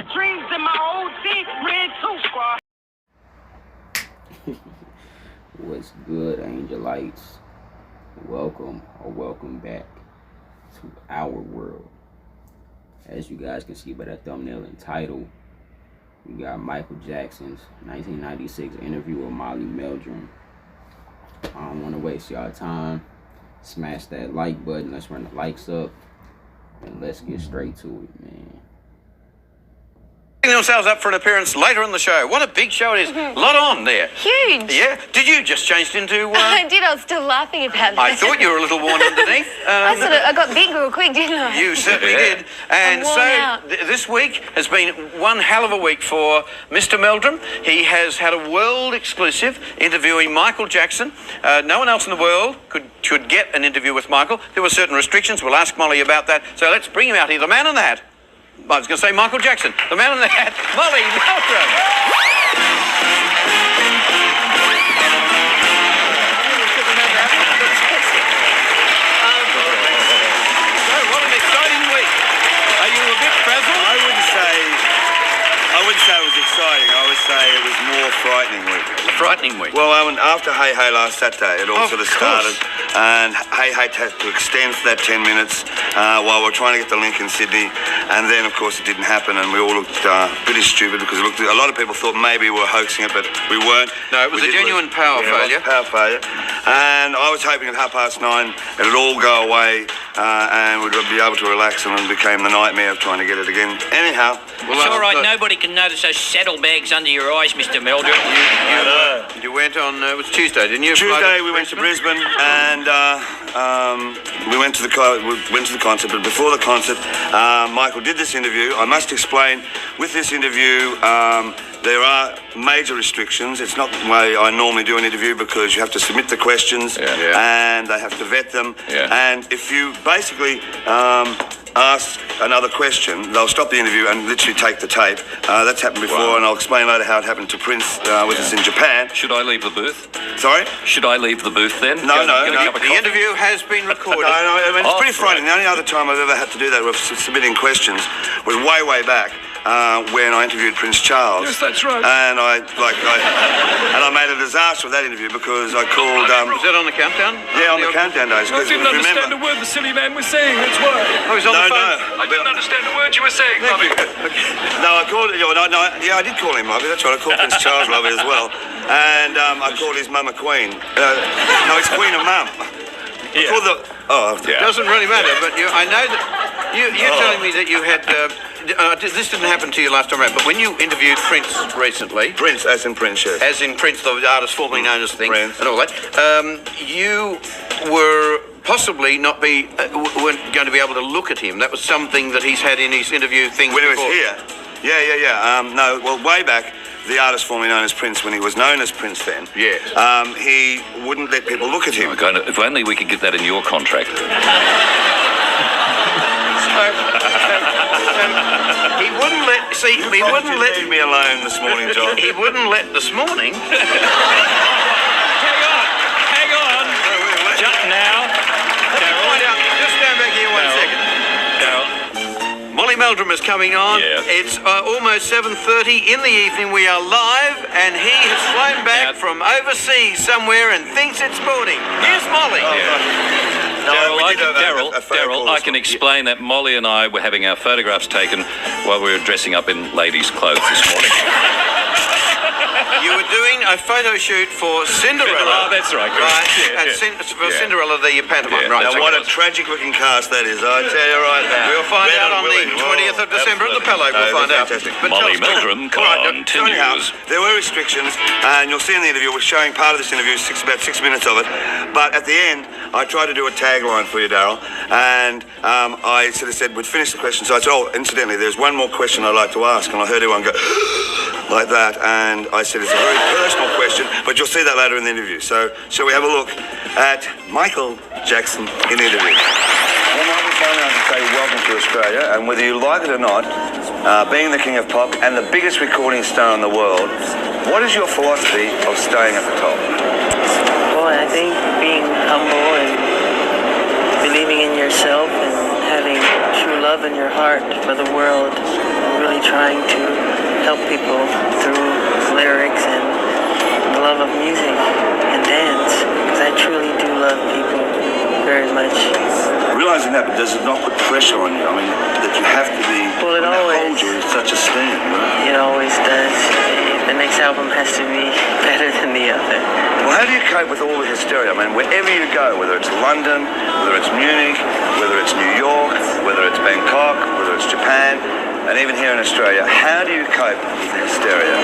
my dreams and my old team ran too, squad. What's good, Angelites? Welcome back to our world. As you guys can see by that thumbnail and title, we got Michael Jackson's 1996 interview with Meldrum. I don't want to waste y'all time. Smash that like button. Let's run the likes up. And let's get straight to it, man. Themselves up for an appearance later in the show. What a big show it is. A lot on there. Huge. Yeah. Did you just change into... I did. I was still laughing about that. I thought you were a little worn underneath. I got big real quick, didn't I? You certainly did. And so this week has been one hell of a week for Mr. Meldrum. He has had a world exclusive interviewing Michael Jackson. No one else in the world should get an interview with Michael. There were certain restrictions. We'll ask Molly about that. So let's bring him out here. The man in the hat. I was going to say Michael Jackson. The man in the hat, Molly Meldrum. So, what an exciting week. Are you a bit frazzled? I wouldn't say it was exciting. I would say it was more frightening week. A frightening week. Well, after Hey Hey last Saturday, it all sort of started. And Hey Hey had to extend for that 10 minutes while we were trying to get the link in Sydney. And then, of course, it didn't happen. And we all looked pretty stupid because a lot of people thought maybe we were hoaxing it, but we weren't. No, it was a genuine power failure. Power failure. And I was hoping at 9:30 it'd all go away and we'd be able to relax, and it became the nightmare of trying to get it again. Anyhow. Well, it's all right. Nobody can notice those saddlebags under your eyes, Mr. Meldrum. You went on, it was Tuesday, didn't you? Tuesday we went to Brisbane and we went to the concert. But before the concert, Michael did this interview. I must explain, with this interview, there are major restrictions. It's not the way I normally do an interview because you have to submit the questions and they have to vet them. And if you basically ask another question, they'll stop the interview and literally take the tape. That's happened before, and I'll explain later how it happened to Prince with us in Japan. Should I leave the booth? Sorry? Should I leave the booth then? No. The interview has been recorded. I mean, it's pretty frightening. The only other time I've ever had to do that with submitting questions was way back. When I interviewed Prince Charles. Yes, that's right. And I made a disaster with that interview because I called... Was that on the countdown? Yeah, on the countdown days. I didn't understand a word the silly man was saying, that's why. Oh, he's on the phone? I didn't understand a word you were saying, Bobby. No, I called... Yeah, I did call him Bobby, that's right. I called Prince Charles Bobby as well. And I called his mum a queen. No, it's Queen of Mum. It doesn't really matter, but I know that you're telling me that you had... this didn't happen to you last time around, but when you interviewed Prince recently... Prince, as in Prince, yes. As in Prince, the artist formerly known as Thing, Prince. and all that, you were possibly weren't going to be able to look at him. That was something that he's had in his interview things when before. He was here? Yeah. Way back, the artist formerly known as Prince, when he was known as Prince then, he wouldn't let people look at him. If only we could get that in your contract. He wouldn't let... See, he wouldn't let... Leave me alone this morning, John. He wouldn't let this morning... Hang on. Just now. Just stand back here 1 second. Molly Meldrum is coming on. Yeah. It's almost 7:30 in the evening. We are live, and he has flown back from overseas somewhere and thinks it's morning. Here's Molly. Daryl, I can explain that Molly and I were having our photographs taken while we were dressing up in ladies' clothes this morning. You were doing a photo shoot for Cinderella. Oh, that's right. For Cinderella, the pantomime. Right. Now, what a tragic-looking cast that is, I tell you right now. We'll find out on the 20th of December at the Palais. We'll find out. But Molly Meldrum continues. There were restrictions, and you'll see in the interview, we're showing part of this interview, about 6 minutes of it. But at the end, I tried to do a tagline for you, Daryl, and I sort of said we'd finish the question. So I said, incidentally, there's one more question I'd like to ask, and I heard everyone go like that, and I said it's a very personal question, but you'll see that later in the interview. So shall we have a look at Michael Jackson in the interview? Well, Michael, finally I can say welcome to Australia, and whether you like it or not, being the king of pop and the biggest recording star in the world, what is your philosophy of staying at the top? Well, I think being humble and believing in yourself and having true love in your heart for the world really trying to help people through lyrics and the love of music and dance, because I truly do love people very much. Realizing that, but does it not put pressure on you? I mean, that you have to be, Well, it when they always- hold you in such esteem, right? It always does. The next album has to be better than the other. Well, how do you cope with all the hysteria? I mean, wherever you go, whether it's London, whether it's Munich, whether it's New York, whether it's Bangkok, whether it's Japan, and even here in Australia, how do you cope with the hysteria?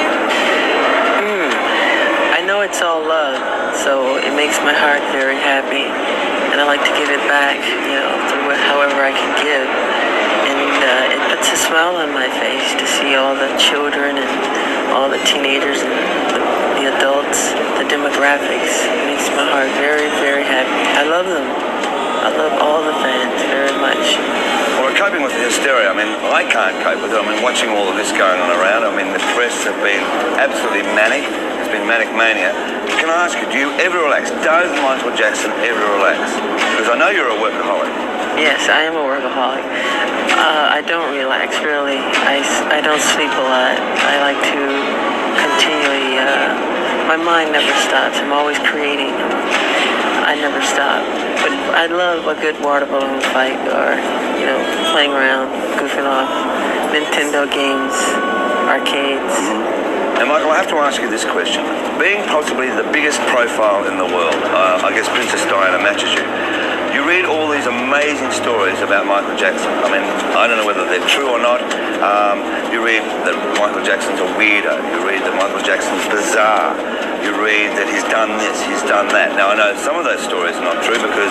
I know it's all love, so it makes my heart very happy, and I like to give it back, through however I can give. And it puts a smile on my face to see all the children and all the teenagers and the adults, the demographics. It makes my heart very, very happy. I love them. I love all the fans very much. Well, coping with the hysteria, I mean, I can't cope with it. I mean, watching all of this going on around, I mean, the press have been absolutely manic. It's been manic mania. Can I ask you, do you ever relax? Does Michael Jackson ever relax? Because I know you're a workaholic. Yes, I am a workaholic. I don't relax, really. I don't sleep a lot. I like to continually, my mind never stops. I'm always creating. I never stop. But I love a good water balloon fight or, playing around, goofing off, Nintendo games, arcades. Now, Michael, I have to ask you this question. Being possibly the biggest profile in the world, I guess Princess Diana matches you. You read all these amazing stories about Michael Jackson. I mean, I don't know whether they're true or not. You read that Michael Jackson's a weirdo. You read that Michael Jackson's bizarre. You read that he's done this, he's done that. Now, I know some of those stories are not true because,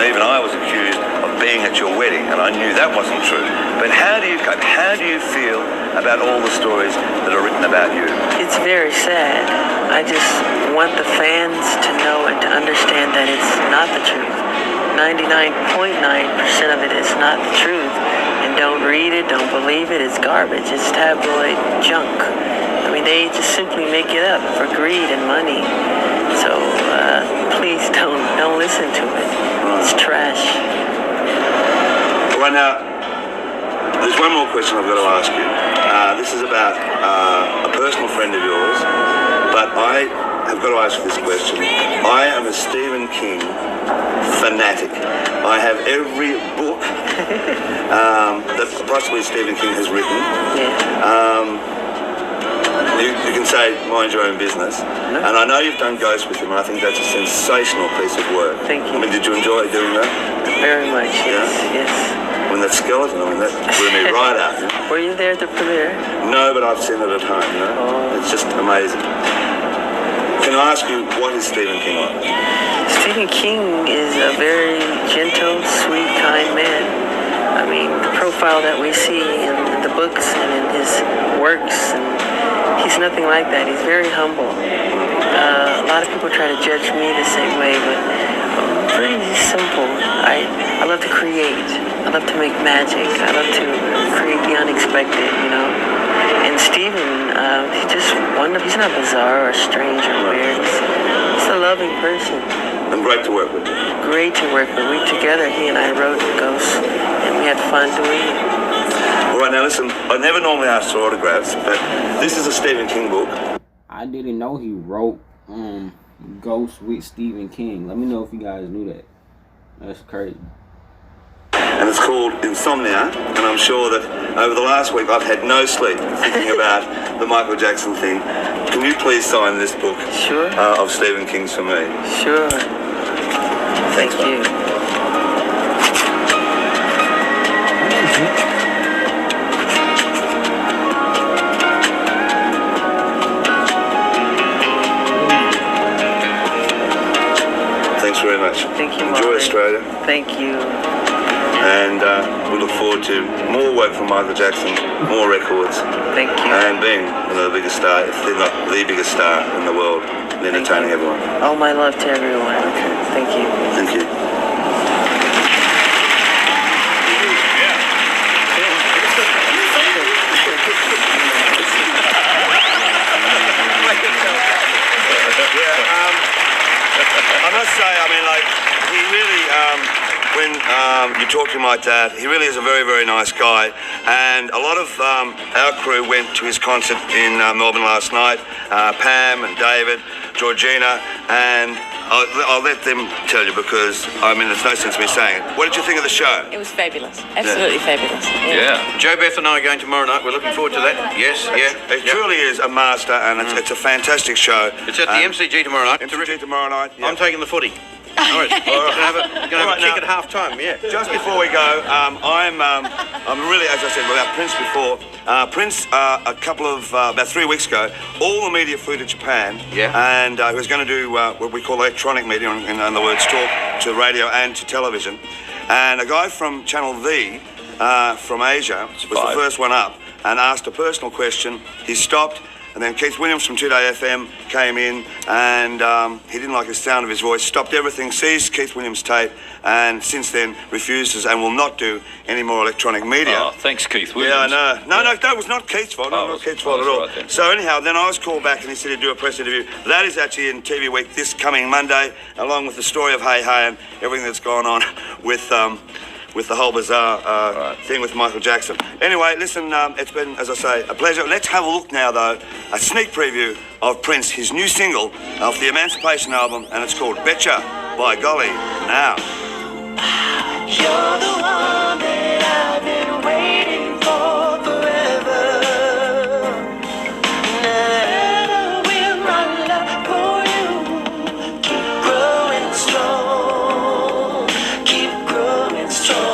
even I was accused of being at your wedding, and I knew that wasn't true. But how do you cope? How do you feel about all the stories that are written about you? It's very sad. I just want the fans to know and to understand that it's not the truth. 99.9% of it is not the truth. And don't read it, don't believe it, it's garbage. It's tabloid junk. They just simply make it up for greed and money. So please don't listen to it. It's trash. Right now, there's one more question I've got to ask you. This is about a personal friend of yours, but I have got to ask you this question. I am a Stephen King fanatic. I have every book that possibly Stephen King has written. You can say, mind your own business. No. And I know you've done Ghost with him, and I think that's a sensational piece of work. Thank you. Did you enjoy doing that? Very much, yes, yes. That skeleton, that blew me right out. Were you there at the premiere? No, but I've seen it at home, It's just amazing. Can I ask you, what is Stephen King like? Stephen King is a very gentle, sweet, kind man. The profile that we see in the books and in his works, and he's nothing like that. He's very humble. A lot of people try to judge me the same way, but I'm pretty simple. I love to create. I love to make magic. I love to create the unexpected, And Stephen, he's not bizarre or strange or weird. He's a loving person. And great to work with. Great to work with. He and I wrote Ghost, and we had fun doing it. All right, now listen, I never normally ask for autographs, but this is a Stephen King book. I didn't know he wrote Ghost with Stephen King. Let me know if you guys knew that. That's crazy. And it's called Insomnia, and I'm sure that over the last week I've had no sleep thinking about the Michael Jackson thing. Can you please sign this book? Sure. Of Stephen King's for me? Sure. Thank you. Thanks very much. Thank you, Enjoy Australia. Thank you. And we look forward to more work from Michael Jackson, more records. Thank you. And being the biggest star, if they're not the biggest star in the world, and entertaining everyone. All my love to everyone. Thank you. Thank you. I must say, he really, when you talk to him like that. He really is a very, very nice guy. And a lot of our crew went to his concert in Melbourne last night. Pam and David, Georgina, and I'll let them tell you because, I mean, there's no sense in me saying it. What did you think of the show? It was fabulous. Absolutely fabulous. Yeah. Joe, Beth and I are going tomorrow night. We're looking forward to that. Yes, yeah. It truly is a master, and it's a fantastic show. It's at the MCG tomorrow night. MCG tomorrow night. Yeah. I'm taking the footy. All right. Going to have a kick at half time, yeah. Just before we go, I'm really, as I said about Prince before, Prince, about 3 weeks ago, all the media flew to Japan, and he was going to do what we call electronic media, in other words, talk to radio and to television. And a guy from Channel V from Asia was the first one up and asked a personal question. He stopped. And then Keith Williams from 2Day FM came in and he didn't like the sound of his voice, stopped everything, seized Keith Williams' tape, and since then refuses and will not do any more electronic media. Oh, thanks, Keith Williams. Yeah, I know. No, it was not Keith's fault. Not Keith's fault at all. Right, so anyhow, then I was called back and he said he'd do a press interview. That is actually in TV Week this coming Monday, along with the story of Hey Hey and everything that's gone on with the whole bizarre thing with Michael Jackson. Anyway, listen, it's been, as I say, a pleasure. Let's have a look now, though, a sneak preview of Prince, his new single off the Emancipation album, and it's called Betcha. By golly, now. You're the one that I've been waiting for forever. Never will my love for you keep growing strong, keep growing strong.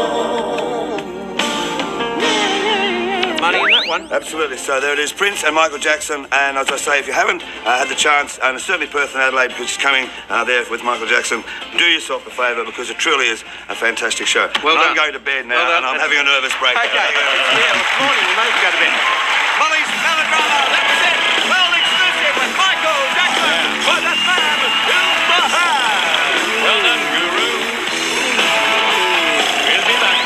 Money in that one. Absolutely. So there it is, Prince and Michael Jackson. And as I say, if you haven't had the chance, and certainly Perth and Adelaide, because it's coming there with Michael Jackson, do yourself a favour because it truly is a fantastic show. Well done. I'm going to bed now, and I'm having a nervous breakdown. Okay. Yeah, this morning we managed to go to bed. Molly's Melodrama, that was it. World exclusive with Michael Jackson. What that man is behind. Well done, Guru. We'll be back.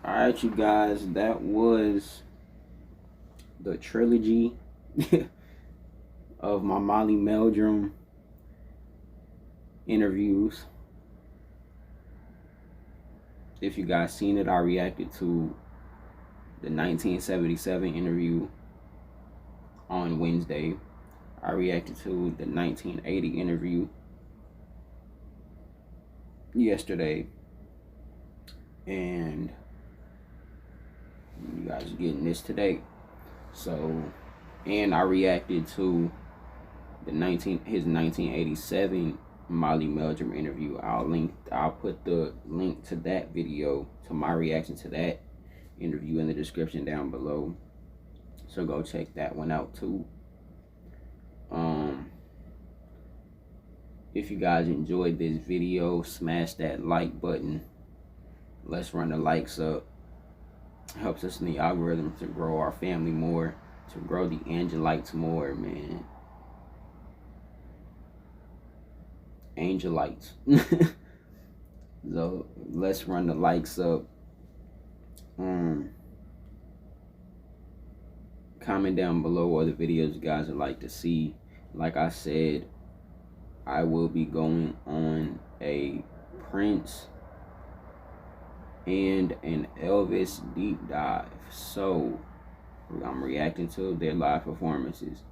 Alright, you guys, that was the trilogy of my Molly Meldrum interviews. If you guys seen it, I reacted to the 1977 interview on Wednesday. I reacted to the 1980 interview yesterday. And you guys are getting this today. So, and I reacted to his 1987 Molly Meldrum interview. I'll put the link to that video, to my reaction to that interview, in the description down below. So go check that one out too. If you guys enjoyed this video, smash that like button. Let's run the likes up. Helps us in the algorithm to grow our family more, to grow the Angelites more, man. Angelites. So let's run the likes up. Comment down below other videos you guys would like to see. Like I said, I will be going on a Prince and an Elvis deep dive. So I'm reacting to their live performances.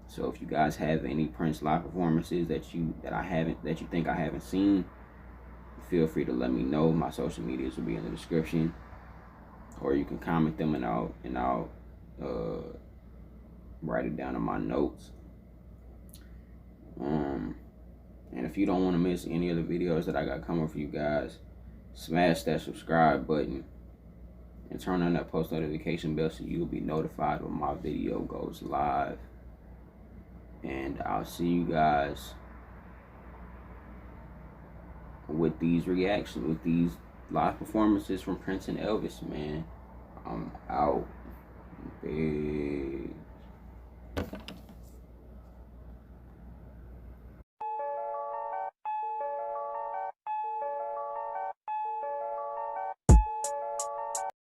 So if you guys have any Prince live performances that you think I haven't seen, feel free to let me know. My social medias will be in the description, or you can comment them and I'll write it down in my notes. And if you don't want to miss any of the videos that I got coming for you guys, smash that subscribe button and turn on that post notification bell so you'll be notified when my video goes live. And I'll see you guys with these reactions, with these live performances from Prince and Elvis, man. I'm out. Peace.